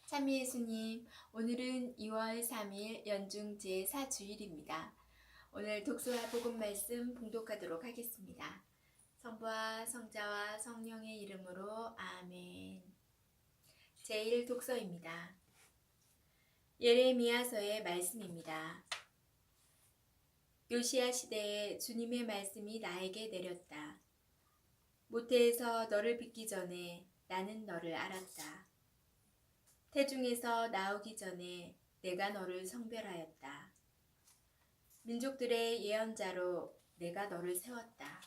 참미 예수님, 오늘은 2월 3일 연중 제4주일입니다. 오늘 독서와 복음 말씀 봉독하도록 하겠습니다. 성부와 성자와 성령의 이름으로 아멘. 제1독서입니다. 예레미야서의 말씀입니다. 요시야 시대에 주님의 말씀이 나에게 내렸다. 모태에서 너를 빚기 전에 나는 너를 알았다. 태중에서 나오기 전에 내가 너를 성별하였다. 민족들의 예언자로 내가 너를 세웠다.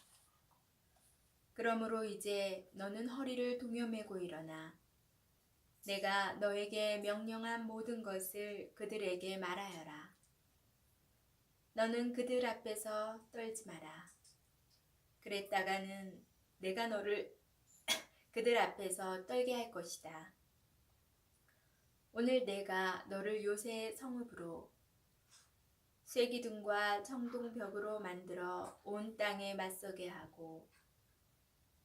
그러므로 이제 너는 허리를 동여매고 일어나 내가 너에게 명령한 모든 것을 그들에게 말하여라. 너는 그들 앞에서 떨지 마라. 그랬다가는 내가 너를 그들 앞에서 떨게 할 것이다. 오늘 내가 너를 요새 성읍으로 쇠기둥과 청동벽으로 만들어 온 땅에 맞서게 하고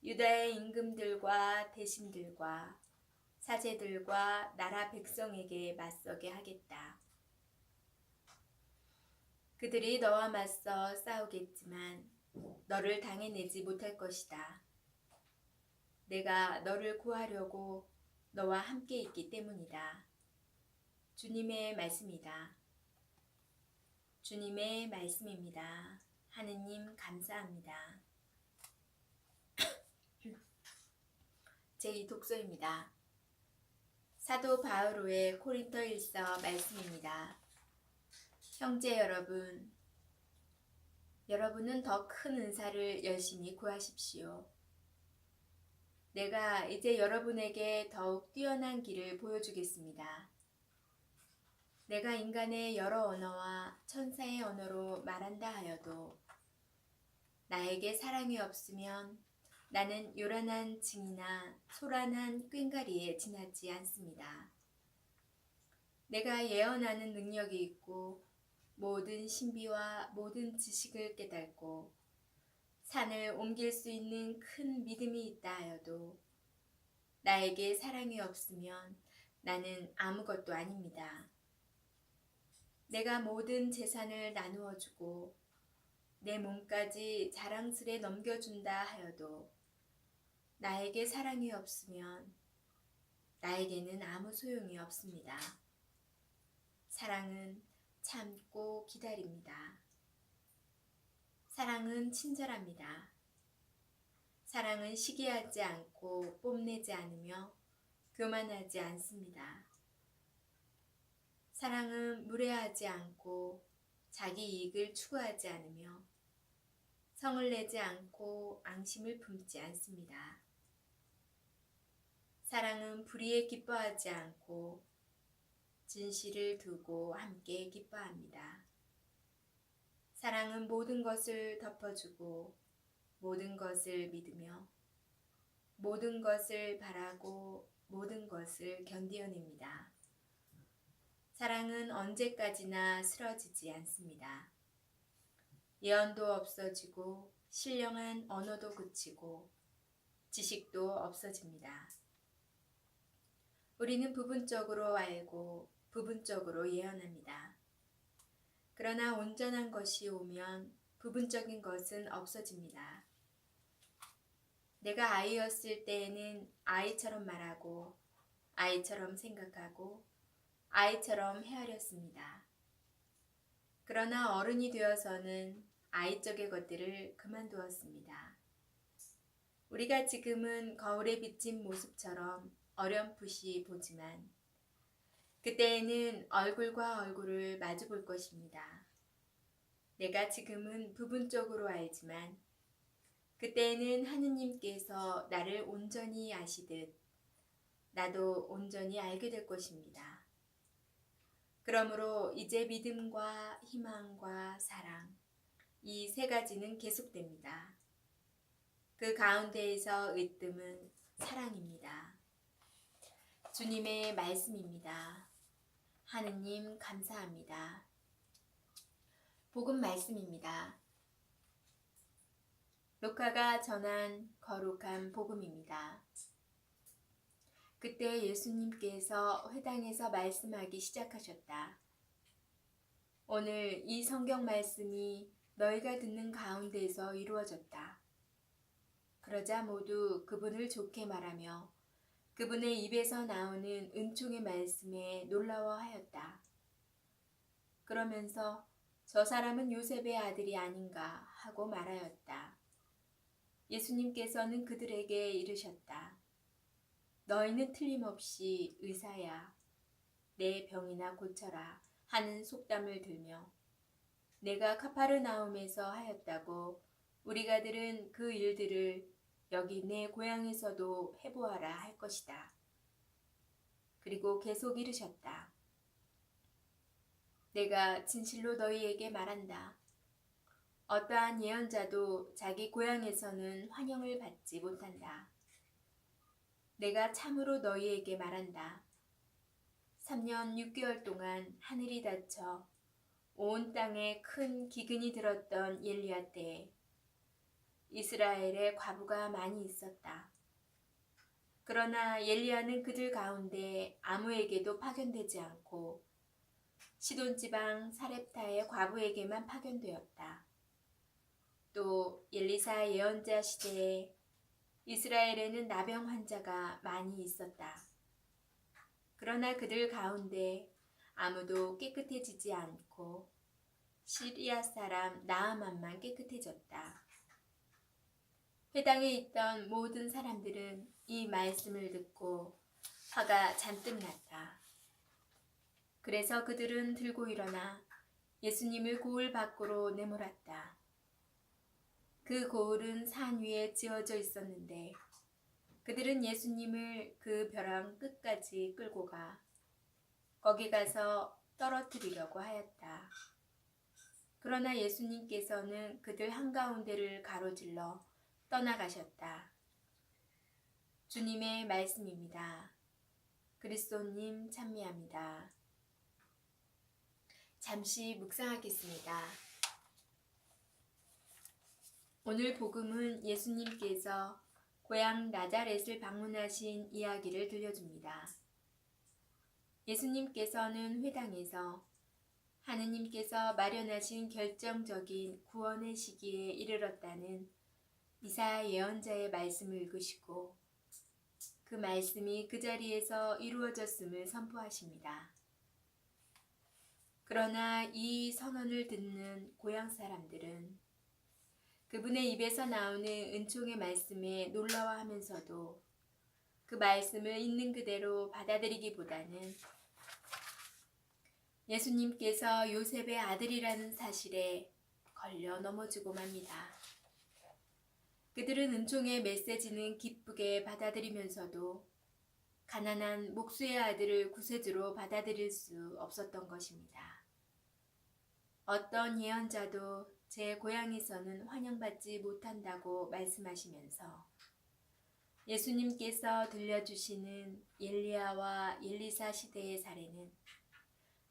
유다의 임금들과 대신들과 사제들과 나라 백성에게 맞서게 하겠다. 그들이 너와 맞서 싸우겠지만 너를 당해내지 못할 것이다. 내가 너를 구하려고 너와 함께 있기 때문이다. 주님의 말씀이다. 주님의 말씀입니다. 하느님 감사합니다. 제2독서입니다. 사도 바오로의 고린토일서 말씀입니다. 형제 여러분, 여러분은 더 큰 은사를 열심히 구하십시오. 내가 이제 여러분에게 더욱 뛰어난 길을 보여주겠습니다. 내가 인간의 여러 언어와 천사의 언어로 말한다 하여도 나에게 사랑이 없으면 나는 요란한 징이나 소란한 꽹과리에 지나지 않습니다. 내가 예언하는 능력이 있고 모든 신비와 모든 지식을 깨닫고 산을 옮길 수 있는 큰 믿음이 있다 하여도 나에게 사랑이 없으면 나는 아무것도 아닙니다. 내가 모든 재산을 나누어 주고 내 몸까지 자랑스레 넘겨준다 하여도 나에게 사랑이 없으면 나에게는 아무 소용이 없습니다. 사랑은 참고 기다립니다. 사랑은 친절합니다. 사랑은 시기하지 않고 뽐내지 않으며 교만하지 않습니다. 사랑은 무례하지 않고 자기 이익을 추구하지 않으며 성을 내지 않고 앙심을 품지 않습니다. 사랑은 불의에 기뻐하지 않고 진실을 두고 함께 기뻐합니다. 사랑은 모든 것을 덮어주고 모든 것을 믿으며 모든 것을 바라고 모든 것을 견디어냅니다. 사랑은 언제까지나 쓰러지지 않습니다. 예언도 없어지고 신령한 언어도 그치고 지식도 없어집니다. 우리는 부분적으로 알고 부분적으로 예언합니다. 그러나 온전한 것이 오면 부분적인 것은 없어집니다. 내가 아이였을 때에는 아이처럼 말하고 아이처럼 생각하고 아이처럼 헤아렸습니다. 그러나 어른이 되어서는 아이적의 것들을 그만두었습니다. 우리가 지금은 거울에 비친 모습처럼 어렴풋이 보지만 그때에는 얼굴과 얼굴을 마주 볼 것입니다. 내가 지금은 부분적으로 알지만 그때에는 하느님께서 나를 온전히 아시듯 나도 온전히 알게 될 것입니다. 그러므로 이제 믿음과 희망과 사랑, 이 세 가지는 계속됩니다. 그 가운데에서 으뜸은 사랑입니다. 주님의 말씀입니다. 하느님 감사합니다. 복음 말씀입니다. 루카가 전한 거룩한 복음입니다. 그때 예수님께서 회당에서 말씀하기 시작하셨다. 오늘 이 성경 말씀이 너희가 듣는 가운데에서 이루어졌다. 그러자 모두 그분을 좋게 말하며 그분의 입에서 나오는 은총의 말씀에 놀라워하였다. 그러면서 저 사람은 요셉의 아들이 아닌가 하고 말하였다. 예수님께서는 그들에게 이르셨다. 너희는 틀림없이 의사야, 내 병이나 고쳐라 하는 속담을 들며 내가 카파르나움에서 하였다고 우리가 들은 그 일들을 여기 내 고향에서도 해보아라 할 것이다. 그리고 계속 이르셨다. 내가 진실로 너희에게 말한다. 어떠한 예언자도 자기 고향에서는 환영을 받지 못한다. 내가 참으로 너희에게 말한다. 3년 6개월 동안 하늘이 닫혀 온 땅에 큰 기근이 들었던 엘리야 때에 이스라엘에 과부가 많이 있었다. 그러나 엘리야는 그들 가운데 아무에게도 파견되지 않고 시돈 지방 사렙타의 과부에게만 파견되었다. 또 엘리사 예언자 시대에 이스라엘에는 나병 환자가 많이 있었다. 그러나 그들 가운데 아무도 깨끗해지지 않고 시리아 사람 나아만만 깨끗해졌다. 회당에 있던 모든 사람들은 이 말씀을 듣고 화가 잔뜩 났다. 그래서 그들은 들고 일어나 예수님을 고을 밖으로 내몰았다. 그 고을은 산 위에 지어져 있었는데 그들은 예수님을 그 벼랑 끝까지 끌고 가 거기 가서 떨어뜨리려고 하였다. 그러나 예수님께서는 그들 한가운데를 가로질러 떠나가셨다. 주님의 말씀입니다. 그리스도님 찬미합니다. 잠시 묵상하겠습니다. 오늘 복음은 예수님께서 고향 나자렛을 방문하신 이야기를 들려줍니다. 예수님께서는 회당에서 하느님께서 마련하신 결정적인 구원의 시기에 이르렀다는 이사야 예언자의 말씀을 읽으시고 그 말씀이 그 자리에서 이루어졌음을 선포하십니다. 그러나 이 선언을 듣는 고향 사람들은 그분의 입에서 나오는 은총의 말씀에 놀라워하면서도 그 말씀을 있는 그대로 받아들이기보다는 예수님께서 요셉의 아들이라는 사실에 걸려 넘어지고 맙니다. 그들은 은총의 메시지는 기쁘게 받아들이면서도 가난한 목수의 아들을 구세주로 받아들일 수 없었던 것입니다. 어떤 예언자도 제 고향에서는 환영받지 못한다고 말씀하시면서 예수님께서 들려주시는 엘리야와 엘리사 시대의 사례는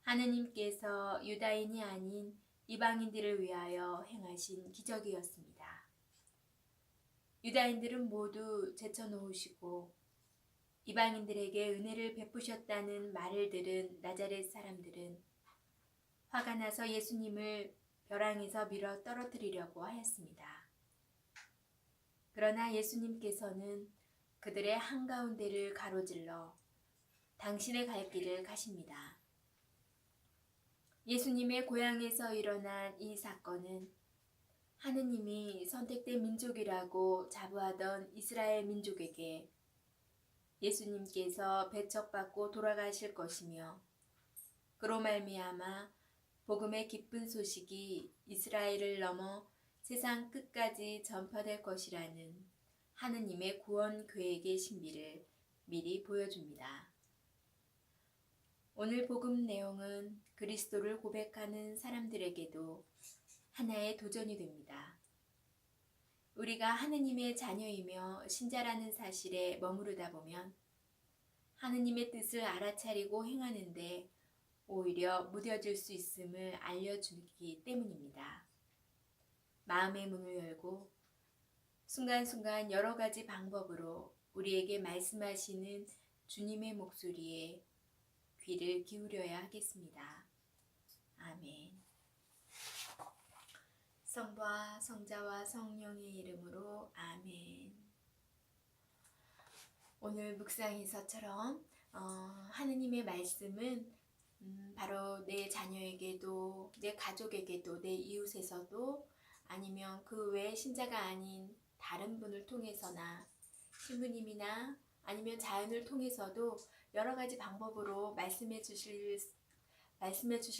하느님께서 유다인이 아닌 이방인들을 위하여 행하신 기적이었습니다. 유다인들은 모두 제쳐놓으시고 이방인들에게 은혜를 베푸셨다는 말을 들은 나자렛 사람들은 화가 나서 예수님을 벼랑에서 밀어 떨어뜨리려고 하였습니다. 그러나 예수님께서는 그들의 한가운데를 가로질러 당신의 갈 길을 가십니다. 예수님의 고향에서 일어난 이 사건은 하느님이 선택된 민족이라고 자부하던 이스라엘 민족에게 예수님께서 배척받고 돌아가실 것이며 그로 말미암아 복음의 기쁜 소식이 이스라엘을 넘어 세상 끝까지 전파될 것이라는 하느님의 구원 계획의 신비를 미리 보여줍니다. 오늘 복음 내용은 그리스도를 고백하는 사람들에게도 하나의 도전이 됩니다. 우리가 하느님의 자녀이며 신자라는 사실에 머무르다 보면 하느님의 뜻을 알아차리고 행하는데 오히려 무뎌질 수 있음을 알려주기 때문입니다. 마음의 문을 열고 순간순간 여러 가지 방법으로 우리에게 말씀하시는 주님의 목소리에 귀를 기울여야 하겠습니다. 아멘. 성부와 성자와 성령의 이름으로 아멘. 오늘 묵상에서처럼 하느님의 말씀은 바로 내 자녀에게도, 내 가족에게도, 내 이웃에서도, 아니면 그 외 신자가 아닌 다른 분을 통해서나 신부님이나 아니면 자연을 통해서도 여러 가지 방법으로 말씀해 주실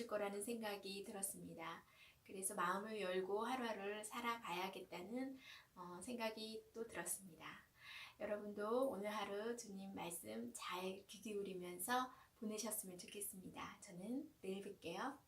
거라는 생각이 들었습니다. 그래서 마음을 열고 하루하루를 살아가야겠다는 생각이 또 들었습니다. 여러분도 오늘 하루 주님 말씀 잘 귀 기울이면서 보내셨으면 좋겠습니다. 저는 내일 뵐게요.